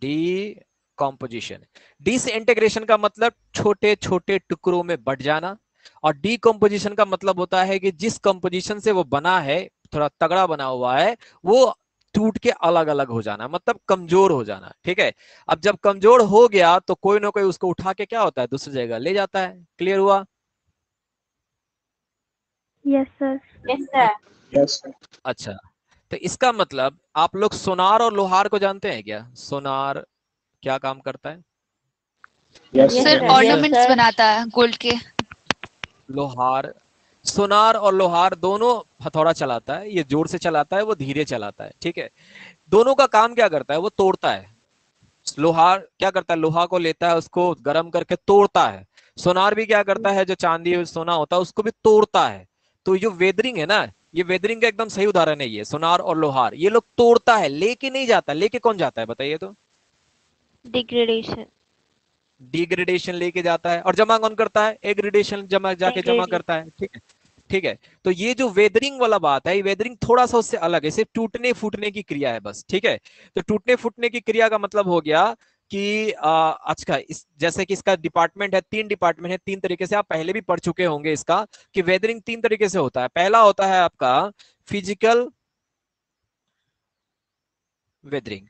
डीकॉम्पोजिशन, डिसइंटीग्रेशन का मतलब छोटे छोटे टुकड़ों में बट जाना, और डीकॉम्पोजिशन का मतलब होता है कि जिस कंपोजिशन से वो बना है, थोड़ा तगड़ा बना हुआ है, वो टूट के अलग अलग हो जाना, मतलब कमजोर हो जाना, ठीक है। अब जब कमजोर हो गया तो कोई ना कोई उसको उठा के क्या होता है, दूसरी जगह ले जाता है। क्लियर हुआ? Yes sir. Yes, sir. Yes sir. अच्छा, तो इसका मतलब आप लोग सोनार और लोहार को जानते हैं क्या? सोनार क्या काम करता है? Yes Yes, sir sir. Ornaments Yes, sir. बनाता है गोल्ड के। लोहार, सोनार और लोहार दोनों हथौड़ा चलाता है, ये जोर से चलाता है, वो धीरे चलाता है, ठीक है। दोनों का काम क्या करता है, वो तोड़ता है। लोहार क्या करता है, लोहा को लेता है, उसको गर्म करके तोड़ता है। सोनार भी क्या करता है, जो चांदी सोना होता है उसको भी तोड़ता है। तो जो वेदरिंग है ना, ये वेदरिंग का एकदम सही उदाहरण है, ये सोनार और लोहार, ये लोग तोड़ता है, लेके नहीं जाता। लेके कौन जाता है बताइए तो? Degradation. डिग्रेडेशन लेके जाता है। और जमा कौन करता है? एग्रेडेशन जमा जाके जमा Degradation. करता है, ठीक है। ठीक है, तो ये जो वेदरिंग वाला बात है, ये वेदरिंग थोड़ा सा उससे अलग है, सिर्फ टूटने फूटने की क्रिया है बस, ठीक है। तो टूटने फूटने की क्रिया का मतलब हो गया कि अच्छा इस जैसे कि इसका डिपार्टमेंट है, 3 डिपार्टमेंट है, 3 तरीके से आप पहले भी पढ़ चुके होंगे इसका, कि वेदरिंग 3 तरीके से होता है। पहला होता है आपका फिजिकल वेदरिंग।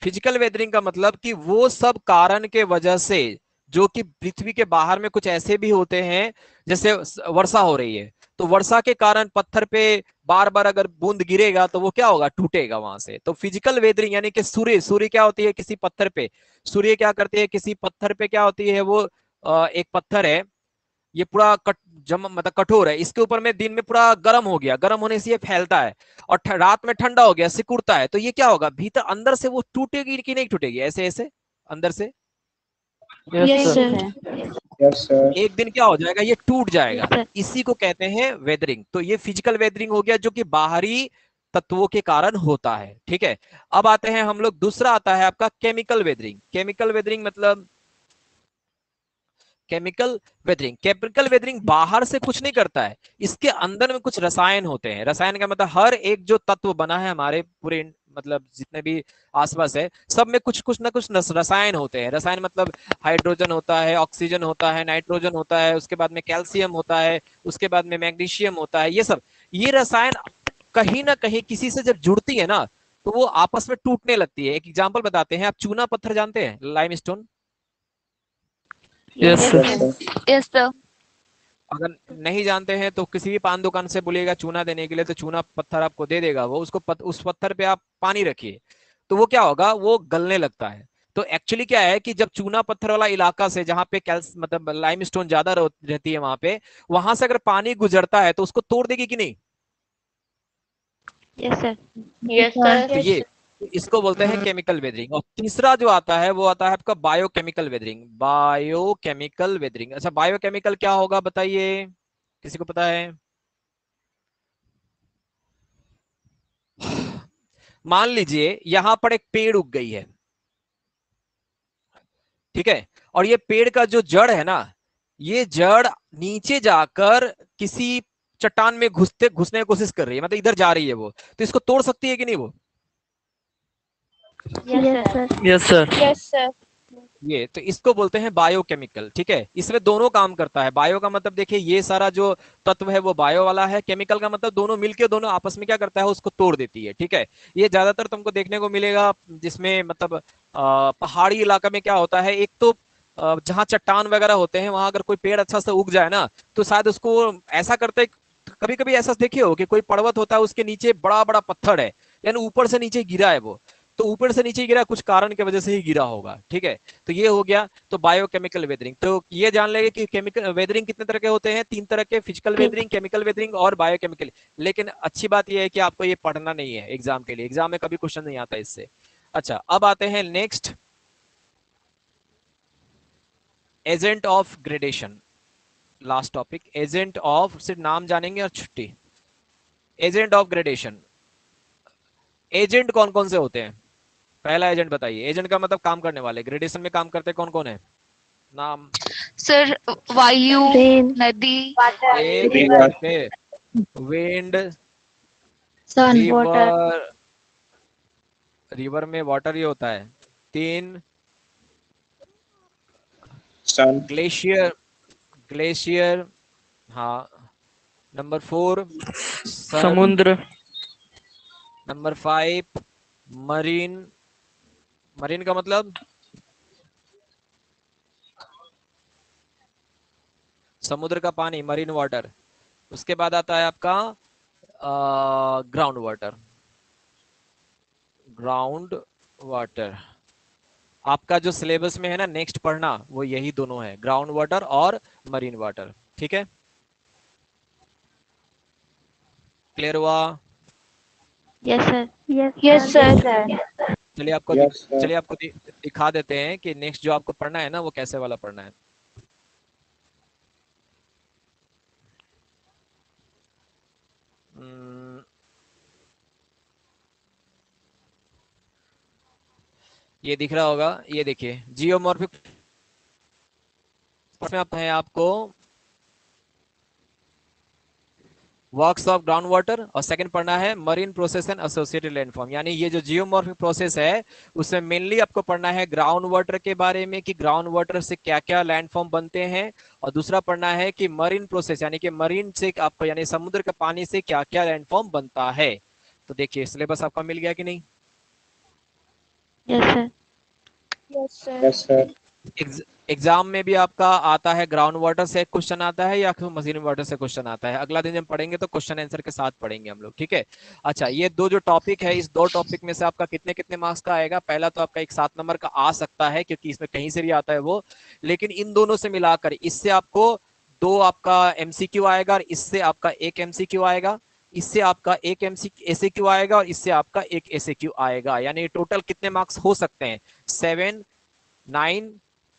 फिजिकल वेदरिंग का मतलब कि वो सब कारण के वजह से, जो कि पृथ्वी के बाहर में कुछ ऐसे भी होते हैं, जैसे वर्षा हो रही है, तो वर्षा के कारण पत्थर पे बार बार अगर बूंद गिरेगा तो वो क्या होगा, टूटेगा वहां से। तो फिजिकल वेदरिंग यानी कि सूर्य सूर्य क्या होती है किसी पत्थर पे, सूर्य क्या करती है किसी पत्थर पे, क्या होती है वो, एक पत्थर है, ये पूरा मतलब कठोर है, इसके ऊपर में दिन में पूरा गर्म हो गया, गर्म होने से ये फैलता है, और रात में ठंडा हो गया, सिकुड़ता है, तो ये क्या होगा, भीतर अंदर से वो टूटेगी कि नहीं टूटेगी, ऐसे ऐसे अंदर से yes yes sir. Sir. Yes sir. एक दिन क्या हो जाएगा, ये टूट जाएगा। Yes, sir. इसी को कहते हैं वेदरिंग। तो ये फिजिकल वेदरिंग हो गया, जो कि बाहरी तत्वों के कारण होता है, ठीक है। अब आते हैं हम लोग, दूसरा आता है आपका केमिकल वेदरिंग। केमिकल वेदरिंग मतलब केमिकल वेदरिंग बाहर से कुछ नहीं करता है, इसके अंदर में कुछ रसायन होते हैं। रसायन का मतलब हर एक जो तत्व बना है हमारे पूरे मतलब जितने भी आसपास है, सब में कुछ कुछ ना कुछ रसायन होते हैं। रसायन मतलब हाइड्रोजन होता है, ऑक्सीजन होता है, नाइट्रोजन होता है, उसके बाद में कैल्शियम होता है, उसके बाद में मैग्नीशियम होता है, ये रसायन कहीं ना कहीं किसी से जब जुड़ती है ना, तो वो आपस में टूटने लगती है। एक एग्जाम्पल बताते हैं, आप चूना पत्थर जानते हैं, limestone? Yes Yes, sir. Yes sir. Sir. Yes sir. अगर नहीं जानते हैं तो किसी भी पान दुकान से बोलिएगा चूना देने के लिए, तो चूना पत्थर आपको दे देगा वो, उसको उस पत्थर पे आप पानी रखिए, तो वो क्या होगा, वो गलने लगता है। तो एक्चुअली क्या है कि जब चूना पत्थर वाला इलाका से, जहां पे कैल्स मतलब लाइमस्टोन ज्यादा रहती है वहां पे, वहां से अगर पानी गुजरता है तो उसको तोड़ देगी कि नहीं? Yes, sir. Yes, sir. तो ये तो इसको बोलते हैं केमिकल वेदरिंग। और तीसरा जो आता है वो आता है आपका बायोकेमिकल वेदरिंग। बायोकेमिकल वेदरिंग, अच्छा बायोकेमिकल क्या होगा बताइए, किसी को पता है? मान लीजिए यहां पर एक पेड़ उग गई है, ठीक है, और ये पेड़ का जो जड़ है ना, ये जड़ नीचे जाकर किसी चट्टान में घुसने की कोशिश कर रही है, मतलब इधर जा रही है वो, तो इसको तोड़ सकती है कि नहीं वो? Yes sir. Yes sir. Yes sir. ये तो इसको बोलते हैं बायोकेमिकल, ठीक है। इसमें दोनों काम करता है। बायो का मतलब देखिए ये सारा जो तत्व है वो बायो वाला है, केमिकल का मतलब दोनों मिलके दोनों आपस में क्या करता है, उसको तोड़ देती है, ठीक है। ये ज्यादातर तुमको देखने को मिलेगा जिसमें मतलब पहाड़ी इलाका में क्या होता है, एक तो जहाँ चट्टान वगैरह होते हैं वहां अगर कोई पेड़ अच्छा से उग जाए ना, तो शायद उसको ऐसा करते, कभी कभी ऐसा देखिए हो कि कोई पर्वत होता है उसके नीचे बड़ा बड़ा पत्थर है, यानी ऊपर से नीचे गिरा है वो, तो ऊपर से नीचे गिरा कुछ कारण की वजह से ही गिरा होगा, ठीक है। तो ये हो गया तो बायोकेमिकल वेदरिंग। तो ये जान लेंगे कि केमिकल वेदरिंग कितने तरह के होते हैं, 3 तरह के, फिजिकल वेदरिंग, केमिकल वेदरिंग और बायोकेमिकल। लेकिन अच्छी बात यह है कि आपको ये पढ़ना नहीं है एग्जाम के लिए, एग्जाम में कभी क्वेश्चन नहीं आता इससे। अच्छा अब आते हैं next, agent of gradation, last topic, agent of, सिर्फ नाम जानेंगे और छुट्टी। एजेंट ऑफ ग्रेडेशन, एजेंट कौन कौन से होते हैं? पहला एजेंट बताइए, एजेंट का मतलब काम करने वाले, ग्रेडेशन में काम करते कौन कौन है, नाम? सर वायु, रेन, नदी, एक, विंड, सन, वाटर, रिवर, रिवर में वाटर ही होता है। 3, सन, ग्लेशियर, ग्लेशियर, हाँ। नंबर 4 सन, समुद्र। नंबर 5 मरीन, मरीन का मतलब समुद्र का पानी, मरीन वाटर। उसके बाद आता है आपका ग्राउंड वाटर, ग्राउंड वाटर। आपका जो सिलेबस में है ना नेक्स्ट पढ़ना, वो यही दोनों है, ग्राउंड वाटर और मरीन वाटर, ठीक है। क्लियर हुआ? Yes sir. Yes sir. चलिए आपको यस सर। चलिए आपको दिखा देते हैं कि नेक्स्ट जो आपको पढ़ना है ना वो कैसे वाला पढ़ना है। ये दिख रहा होगा, ये देखिए जियोमॉर्फिक में आप है आपको वर्क्स ऑफ ग्राउंड वाटर, और सेकंड पढ़ना है marine process and associated landform. यानी ये जो जियोमॉर्फिक प्रोसेस है उसमें मेनली आपको पढ़ना है ग्राउंड वाटर के बारे में कि ग्राउंड वाटर से क्या क्या लैंडफॉर्म बनते हैं, और दूसरा पढ़ना है कि मरीन प्रोसेस यानी कि मरीन से आपको यानी समुद्र के पानी से क्या क्या लैंडफॉर्म बनता है। तो देखिए सिलेबस आपका मिल गया कि नहीं? Yes sir. Yes sir. Exam में भी आपका आता है ग्राउंड वाटर से क्वेश्चन आता है या फिर मरीन वाटर से क्वेश्चन आता है, अगला दिन जब पढ़ेंगे तो क्वेश्चन आंसर के साथ पढ़ेंगे हम लोग, ठीक है। अच्छा ये दो जो टॉपिक है, इस 2 टॉपिक में से आपका कितने कितने मार्क्स का आएगा? पहला तो आपका एक 7 नंबर का आ सकता है क्योंकि इसमें कहीं से भी आता है वो, लेकिन इन दोनों से मिलाकर इससे आपको 2 आपका एमसीक्यू आएगा और इससे आपका 1 एमसीक्यू आएगा, इससे आपका 1 एसएक्यू आएगा और इससे आपका 1 एसएक्यू आएगा। यानी टोटल कितने मार्क्स हो सकते हैं? 7, 9,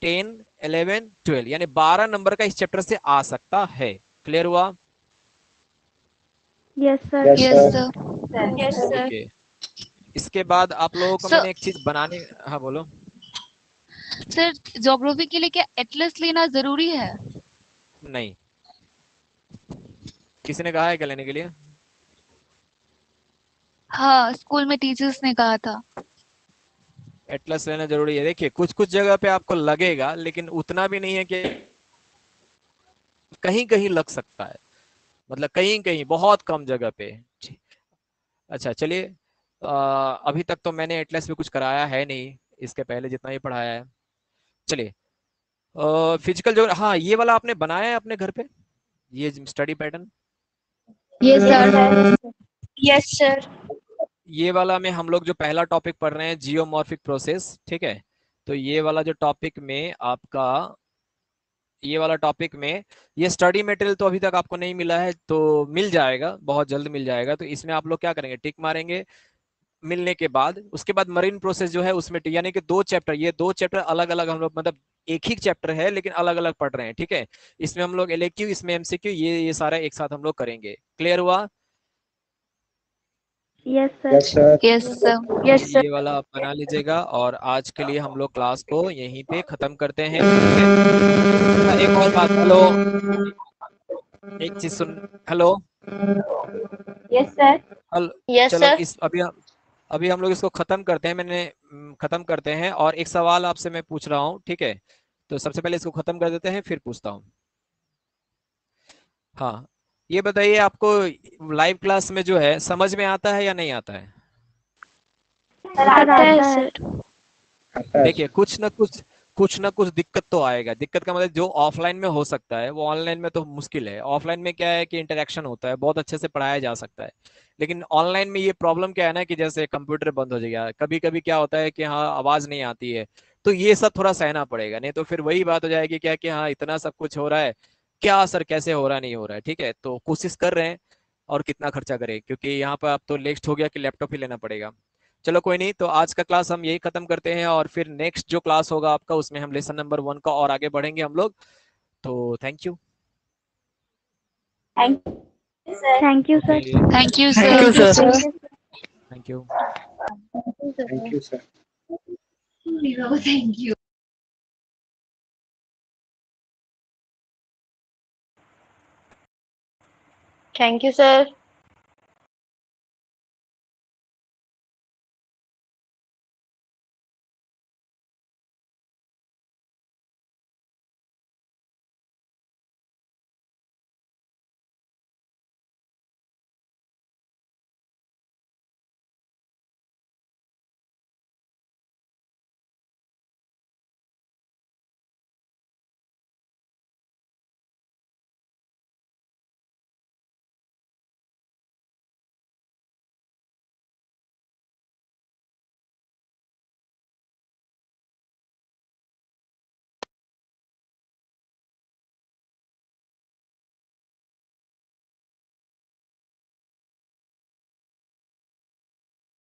10, 11, 12, यानी 12 नंबर का इस चैप्टर से आ सकता है। क्लियर हुआ? Yes sir. Yes sir. Okay. इसके बाद आप लोगों को मैंने एक चीज बनाने, हाँ बोलो। सर ज्योग्राफी के लिए क्या एटलस लेना जरूरी है? नहीं, किसी ने कहा है क्या लेने के लिए? हाँ स्कूल में टीचर्स ने कहा था। एटलस लेना जरूरी है? देखिए कुछ कुछ जगह पे आपको लगेगा, लेकिन उतना भी नहीं है कि कहीं कहीं लग सकता है, मतलब कहीं कहीं बहुत कम जगह पे। अच्छा चलिए, अभी तक तो मैंने एटलस पे कुछ कराया है नहीं, इसके पहले जितना ही पढ़ाया है। चलिए फिजिकल जो, हाँ ये वाला आपने बनाया है अपने घर पे, ये study pattern? Yes sir. Yes sir. ये वाला में हम लोग जो पहला टॉपिक पढ़ रहे हैं जियोमॉर्फिक प्रोसेस, ठीक है। तो ये वाला जो टॉपिक में आपका, ये वाला टॉपिक में ये स्टडी मटेरियल तो अभी तक आपको नहीं मिला है, तो मिल जाएगा, बहुत जल्द मिल जाएगा। तो इसमें आप लोग क्या करेंगे, टिक मारेंगे, मिलने के बाद उसके बाद मरीन प्रोसेस जो है उसमें यानी कि 2 चैप्टर, ये 2 चैप्टर अलग अलग हम लोग मतलब एक ही चैप्टर है लेकिन अलग अलग पढ़ रहे हैं, ठीक है। इसमें हम लोग एलएक्यू, इसमें एमसीक्यू, ये सारा एक साथ हम लोग करेंगे। क्लियर हुआ? Yes sir. Yes sir. Yes sir. Yes sir. ये वाला आप बना लीजिएगा और आज के लिए हम लोग क्लास को यहीं पे खत्म करते हैं, ठीक है। एक और बात, हेलो, एक चीज सुन, hello yes sir. Hello, yes चलो सर। इस अभी हम लोग इसको खत्म करते हैं, खत्म करते हैं। और एक सवाल आपसे मैं पूछ रहा हूँ, ठीक है। तो सबसे पहले इसको खत्म कर देते हैं फिर पूछता हूँ। हाँ, ये बताइए आपको लाइव क्लास में जो है समझ में आता है या नहीं आता है? सर आता है आता है। सर। आता है देखिए सर। कुछ ना कुछ दिक्कत तो आएगा। दिक्कत का मतलब जो ऑफलाइन में हो सकता है वो ऑनलाइन में तो मुश्किल है। ऑफलाइन में क्या है कि इंटरेक्शन होता है, बहुत अच्छे से पढ़ाया जा सकता है। लेकिन ऑनलाइन में ये प्रॉब्लम क्या है ना कि जैसे कंप्यूटर बंद हो जाएगा, कभी कभी क्या होता है कि हाँ आवाज नहीं आती है, तो ये सब थोड़ा सहना पड़ेगा। नहीं तो फिर वही बात हो जाएगी क्या कि हाँ इतना सब कुछ हो रहा है, क्या असर कैसे हो रहा नहीं हो रहा है, ठीक है। तो कोशिश कर रहे हैं और कितना खर्चा करें, क्योंकि यहाँ पर अब तो नेक्स्ट हो गया कि लैपटॉप ही लेना पड़ेगा। चलो कोई नहीं, तो आज का क्लास हम यही खत्म करते हैं और फिर नेक्स्ट जो क्लास होगा आपका उसमें हम लेसन नंबर 1 का और आगे बढ़ेंगे हम लोग। तो thank you. Thank you sir. Okay, thank you thank you sir. Sir. Thank you. Thank you sir. Thank you. Thank you sir.